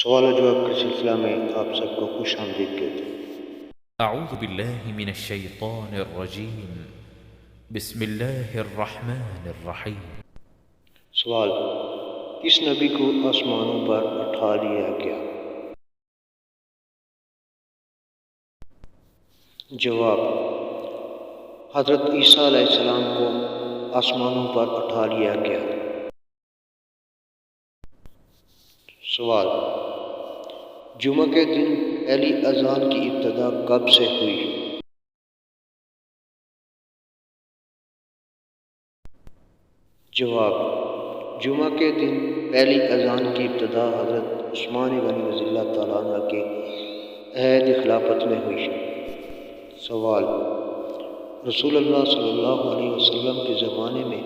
سوال و جواب کے سلسلہ میں آپ سب کو خوش آمدید کہتے ہیں۔ أعوذ بالله من الشيطان الرجيم بسم الله الرحمن الرحيم۔ سوال: کس نبی کو آسمانوں پر اٹھا لیا گیا؟ جواب: حضرت عیسیٰ علیہ السلام کو آسمانوں پر اٹھا لیا گیا۔ سوال: جمعہ کے دن پہلی اذان کی ابتدا کب سے ہوئی؟ جواب: جمعہ کے دن پہلی اذان کی ابتدا حضرت عثمان غنی رضی اللہ تعالیٰ عنہ کے عہد خلافت میں ہوئی۔ سوال: رسول اللہ صلی اللہ علیہ وسلم کے زمانے میں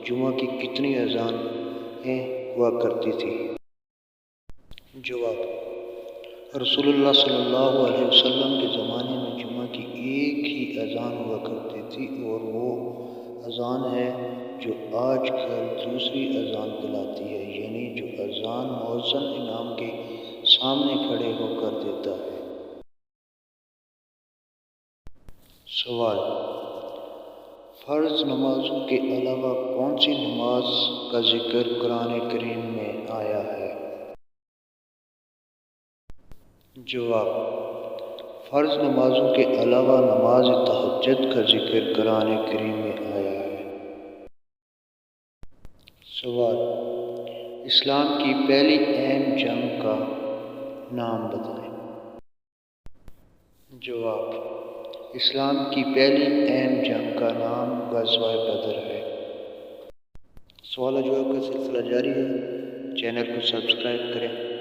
جمعہ کی کتنی اذانیں ہوا کرتی تھی؟ جواب: رسول اللہ صلی اللہ علیہ وسلم کے زمانے میں جمعہ کی ایک ہی اذان ہوا کرتی تھی، اور وہ اذان ہے جو آج کل دوسری اذان دلاتی ہے، یعنی جو اذان مؤذن امام کے سامنے کھڑے ہو کر دیتا ہے۔ سوال: فرض نمازوں کے علاوہ کون سی نماز کا ذکر قرآن کریم میں آیا ہے؟ جواب: فرض نمازوں کے علاوہ نماز تہجد کا ذکر قرآن کریم میں آیا ہے۔ سوال: اسلام کی پہلی اہم جنگ کا نام بتائیں۔ جواب: اسلام کی پہلی اہم جنگ کا نام غزوہ بدر ہے۔ سوال و جواب کا سلسلہ جاری ہے، چینل کو سبسکرائب کریں۔